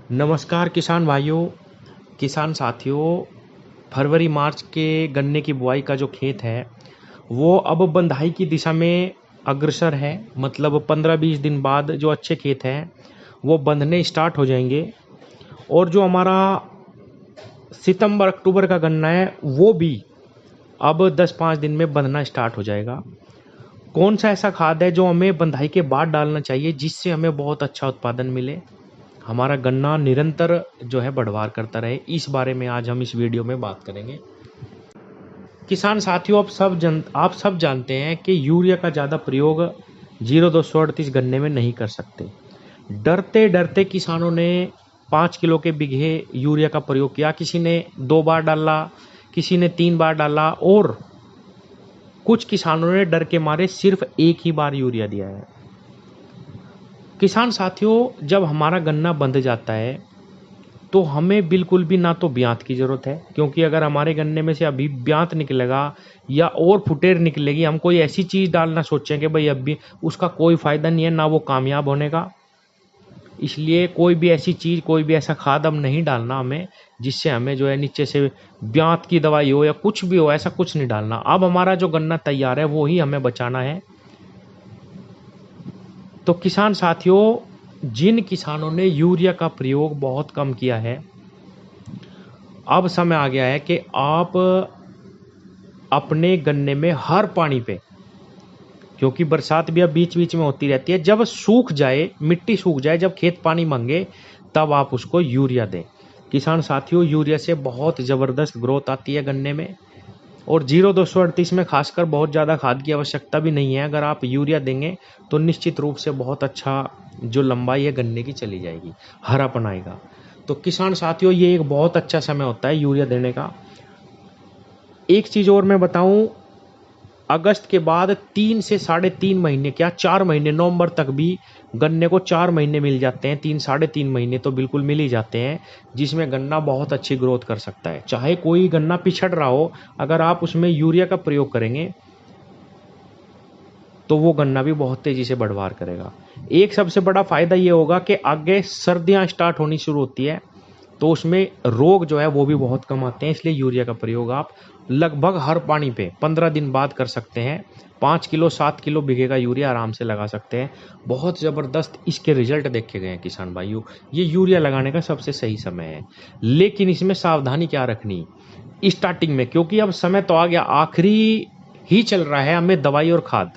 नमस्कार किसान भाइयों, किसान साथियों। फरवरी मार्च के गन्ने की बुआई का जो खेत है, वो अब बंधाई की दिशा में अग्रसर है। मतलब 15-20 दिन बाद जो अच्छे खेत हैं, वो बंधने स्टार्ट हो जाएंगे। और जो हमारा सितंबर अक्टूबर का गन्ना है, वो भी अब 10-5 दिन में बंधना स्टार्ट हो जाएगा। कौन सा ऐसा खाद है जो हमें बंधाई के बाद डालना चाहिए, जिससे हमें बहुत अच्छा उत्पादन मिले, हमारा गन्ना निरंतर जो है बढ़वार करता रहे, इस बारे में आज हम इस वीडियो में बात करेंगे। किसान साथियों, आप सब जानते हैं कि यूरिया का ज़्यादा प्रयोग 0238 गन्ने में नहीं कर सकते। डरते डरते किसानों ने 5 किलो के बीघे यूरिया का प्रयोग किया। किसी ने 2 बार डाला, किसी ने 3 बार डाला, और कुछ किसानों ने डर के मारे सिर्फ एक ही बार यूरिया दिया है। किसान साथियों, जब हमारा गन्ना बंध जाता है तो हमें बिल्कुल भी ना तो ब्यात की ज़रूरत है, क्योंकि अगर हमारे गन्ने में से अभी ब्यात निकलेगा या और फुटेर निकलेगी, हम कोई ऐसी चीज़ डालना सोचें कि भाई अभी उसका कोई फ़ायदा नहीं है, ना वो कामयाब होने का। इसलिए कोई भी ऐसी चीज़, कोई भी ऐसा खाद हम नहीं डालना हमें, जिससे हमें जो है नीचे से ब्यात की दवाई हो या कुछ भी हो, ऐसा कुछ नहीं डालना। अब हमारा जो गन्ना तैयार है वो ही हमें बचाना है। तो किसान साथियों, जिन किसानों ने यूरिया का प्रयोग बहुत कम किया है, अब समय आ गया है कि आप अपने गन्ने में हर पानी पे, क्योंकि बरसात भी अब बीच बीच में होती रहती है, जब सूख जाए, मिट्टी सूख जाए, जब खेत पानी मांगे, तब आप उसको यूरिया दें। किसान साथियों, यूरिया से बहुत ज़बरदस्त ग्रोथ आती है गन्ने में। और 0238 में खासकर बहुत ज़्यादा खाद की आवश्यकता भी नहीं है। अगर आप यूरिया देंगे तो निश्चित रूप से बहुत अच्छा जो लंबाई है गन्ने की चली जाएगी, हरापन आएगा। तो किसान साथियों, ये एक बहुत अच्छा समय होता है यूरिया देने का। एक चीज़ और मैं बताऊं, अगस्त के बाद 3 से 3.5 महीने, क्या 4 महीने, नवंबर तक भी गन्ने को 4 महीने मिल जाते हैं। 3-3.5 महीने तो बिल्कुल मिल ही जाते हैं, जिसमें गन्ना बहुत अच्छी ग्रोथ कर सकता है। चाहे कोई गन्ना पिछड़ रहा हो, अगर आप उसमें यूरिया का प्रयोग करेंगे तो वो गन्ना भी बहुत तेज़ी से बढ़वार करेगा। एक सबसे बड़ा फ़ायदा ये होगा कि आगे सर्दियाँ स्टार्ट होनी शुरू होती है, तो उसमें रोग जो है वो भी बहुत कम आते हैं। इसलिए यूरिया का प्रयोग आप लगभग हर पानी पे 15 दिन बाद कर सकते हैं। 5 किलो 7 किलो बीघे का यूरिया आराम से लगा सकते हैं। बहुत ज़बरदस्त इसके रिजल्ट देखे गए हैं किसान भाइयों। ये यूरिया लगाने का सबसे सही समय है, लेकिन इसमें सावधानी क्या रखनी स्टार्टिंग में, क्योंकि अब समय तो आ गया, आखिरी ही चल रहा है, हमें दवाई और खाद,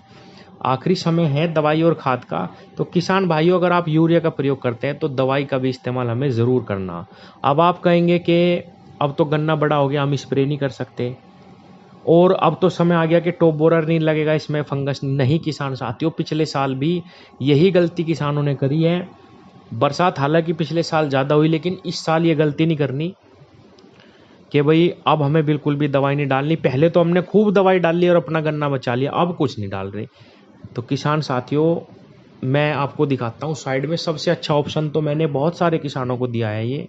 आखिरी समय है दवाई और खाद का। तो किसान भाइयों, अगर आप यूरिया का प्रयोग करते हैं तो दवाई का भी इस्तेमाल हमें ज़रूर करना। अब आप कहेंगे कि अब तो गन्ना बड़ा हो गया, हम स्प्रे नहीं कर सकते, और अब तो समय आ गया कि टॉप बोरर नहीं लगेगा, इसमें फंगस नहीं। किसान साथियों, पिछले साल भी यही गलती किसानों ने करी है। बरसात हालांकि पिछले साल ज़्यादा हुई, लेकिन इस साल ये गलती नहीं करनी कि भाई अब हमें बिल्कुल भी दवाई नहीं डालनी। पहले तो हमने खूब दवाई डाल ली और अपना गन्ना बचा लिया, अब कुछ नहीं डाल रहे। तो किसान साथियों, मैं आपको दिखाता हूँ साइड में, सबसे अच्छा ऑप्शन तो मैंने बहुत सारे किसानों को दिया है।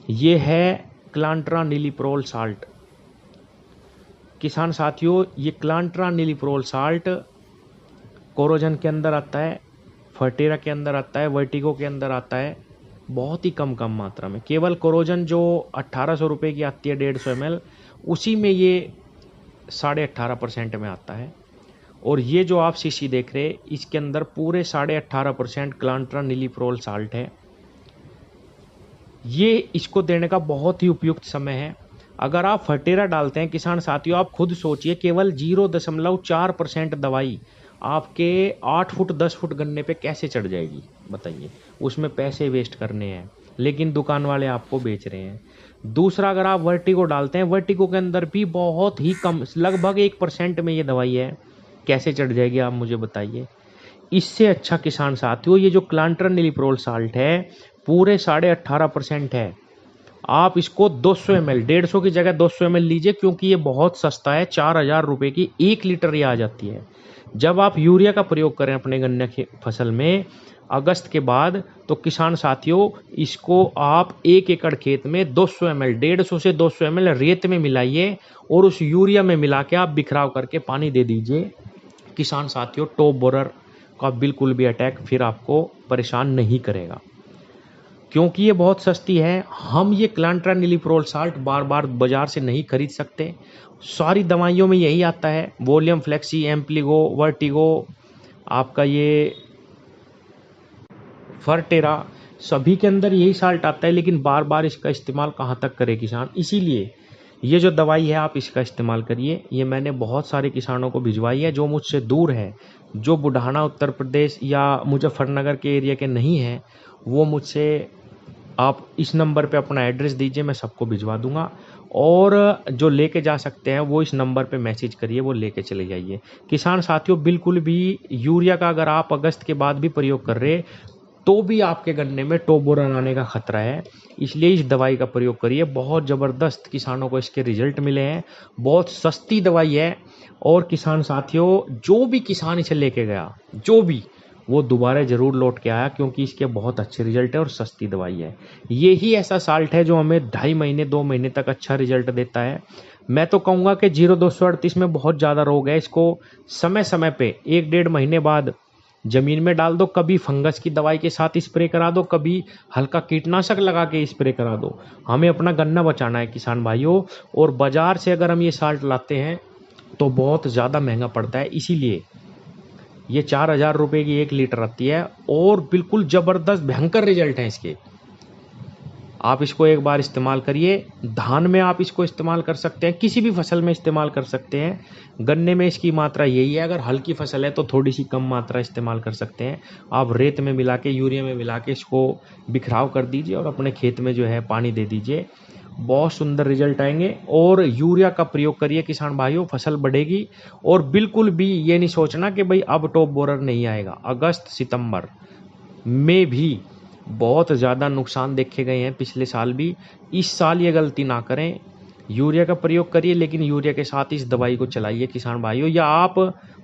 ये है क्लांट्रा नीलीप्रोल साल्ट। किसान साथियों, ये क्लांट्रा नीलीप्रोल साल्ट कोरोजन के अंदर आता है, फर्टेरा के अंदर आता है, वर्टिगो के अंदर आता है, बहुत ही कम मात्रा में। केवल कोरोजन जो 1800 रुपये की आती है 150 ml, उसी में ये 18.5% में आता है। और ये जो आप शीशी देख रहे हैं, इसके अंदर पूरे 18.5% क्लांट्रा नीलीप्रोल साल्ट है। ये इसको देने का बहुत ही उपयुक्त समय है। अगर आप फर्टेरा डालते हैं किसान साथियों, आप खुद सोचिए, केवल 0.4% दवाई आपके 8 फुट 10 फुट गन्ने पे कैसे चढ़ जाएगी, बताइए। उसमें पैसे वेस्ट करने हैं, लेकिन दुकान वाले आपको बेच रहे हैं। दूसरा, अगर आप वर्टिगो डालते हैं, वर्टिगो के अंदर भी बहुत ही कम, लगभग 1% में ये दवाई है, कैसे चढ़ जाएगी आप मुझे बताइए। इससे अच्छा किसान साथियों, ये जो क्लांट्रा नीलीप्रोल साल्ट है, पूरे 18.5% है। आप इसको 200 ml, 150 की जगह 200 ml लीजिए, क्योंकि ये बहुत सस्ता है। 4000 रुपये की 1 लीटर ये आ जाती है। जब आप यूरिया का प्रयोग करें अपने गन्ने की फसल में अगस्त के बाद, तो किसान साथियों, इसको आप 1 एकड़ खेत में 200 ml, 150 से 200 ml रेत में मिलाइए, और उस यूरिया में मिला के आप बिखराव करके पानी दे दीजिए। किसान साथियों, टॉप बोरर का बिल्कुल भी अटैक फिर आपको परेशान नहीं करेगा, क्योंकि ये बहुत सस्ती है, हम ये क्लांट्रानिलिप्रोल साल्ट बार बार बाजार से नहीं खरीद सकते। सारी दवाइयों में यही आता है, वॉल्यूम फ्लेक्सी, एम्प्लीगो, वर्टिगो, आपका ये फर्टेरा, सभी के अंदर यही साल्ट आता है। लेकिन बार बार इसका इस्तेमाल कहाँ तक करे किसान, इसीलिए ये जो दवाई है आप इसका इस्तेमाल करिए। ये मैंने बहुत सारे किसानों को भिजवाई है जो मुझसे दूर है, जो बुढ़ाना उत्तर प्रदेश या मुजफ्फरनगर के एरिया के नहीं हैं, वो मुझसे आप इस नंबर पे अपना एड्रेस दीजिए, मैं सबको भिजवा दूंगा। और जो लेके जा सकते हैं वो इस नंबर पे मैसेज करिए, वो लेके चले जाइए। किसान साथियों, बिल्कुल भी यूरिया का अगर आप अगस्त के बाद भी प्रयोग कर रहे तो भी आपके गन्ने में टॉप बोरर आने का खतरा है, इसलिए इस दवाई का प्रयोग करिए। बहुत ज़बरदस्त किसानों को इसके रिजल्ट मिले हैं, बहुत सस्ती दवाई है। और किसान साथियों, जो भी किसान इसे लेके गया, जो भी, वो दोबारा ज़रूर लौट के आया, क्योंकि इसके बहुत अच्छे रिजल्ट है और सस्ती दवाई है। ये ही ऐसा साल्ट है जो हमें 2.5 महीने 2 महीने तक अच्छा रिजल्ट देता है। मैं तो कहूँगा कि 0238 में बहुत ज़्यादा रोग है, इसको समय समय पे 1-1.5 महीने बाद जमीन में डाल दो, कभी फंगस की दवाई के साथ स्प्रे करा दो, कभी हल्का कीटनाशक लगा के स्प्रे करा दो। हमें अपना गन्ना बचाना है किसान भाइयों। और बाजार से अगर हम ये साल्ट लाते हैं तो बहुत ज़्यादा महंगा पड़ता है, इसीलिए ये 4,000 रुपये की 1 लीटर आती है और बिल्कुल ज़बरदस्त भयंकर रिजल्ट हैं इसके। आप इसको एक बार इस्तेमाल करिए। धान में आप इसको इस्तेमाल कर सकते हैं, किसी भी फसल में इस्तेमाल कर सकते हैं। गन्ने में इसकी मात्रा यही है, अगर हल्की फसल है तो थोड़ी सी कम मात्रा इस्तेमाल कर सकते हैं। आप रेत में मिला के, यूरिया में मिला के इसको बिखराव कर दीजिए और अपने खेत में जो है पानी दे दीजिए, बहुत सुंदर रिजल्ट आएंगे। और यूरिया का प्रयोग करिए किसान भाइयों, फसल बढ़ेगी। और बिल्कुल भी ये नहीं सोचना कि भाई अब टॉप बोरर नहीं आएगा। अगस्त सितंबर में भी बहुत ज़्यादा नुकसान देखे गए हैं, पिछले साल भी। इस साल ये गलती ना करें, यूरिया का प्रयोग करिए, लेकिन यूरिया के साथ इस दवाई को चलाइए किसान भाइयों। या आप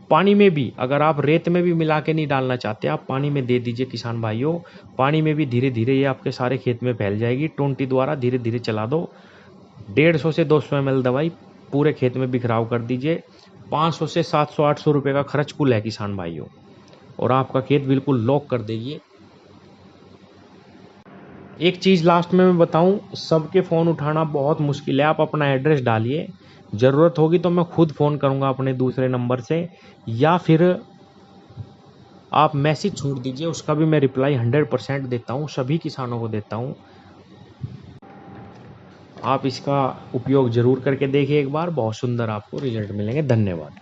पानी में भी, अगर आप रेत में भी मिला के नहीं डालना चाहते, आप पानी में दे दीजिए किसान भाइयों। पानी में भी धीरे धीरे ये आपके सारे खेत में फैल जाएगी। टोंटी द्वारा धीरे धीरे चला दो। 150 से 200 ml दवाई पूरे खेत में बिखराव कर दीजिए। 500 से 700-800 रुपये का खर्च कुल है किसान भाइयों, और आपका खेत बिल्कुल लॉक कर देगी। एक चीज़ लास्ट में मैं बताऊं, सबके फ़ोन उठाना बहुत मुश्किल है। आप अपना एड्रेस डालिए, ज़रूरत होगी तो मैं खुद फ़ोन करूंगा अपने दूसरे नंबर से, या फिर आप मैसेज छोड़ दीजिए, उसका भी मैं रिप्लाई 100% देता हूं, सभी किसानों को देता हूं। आप इसका उपयोग ज़रूर करके देखिए एक बार, बहुत सुंदर आपको रिजल्ट मिलेंगे। धन्यवाद।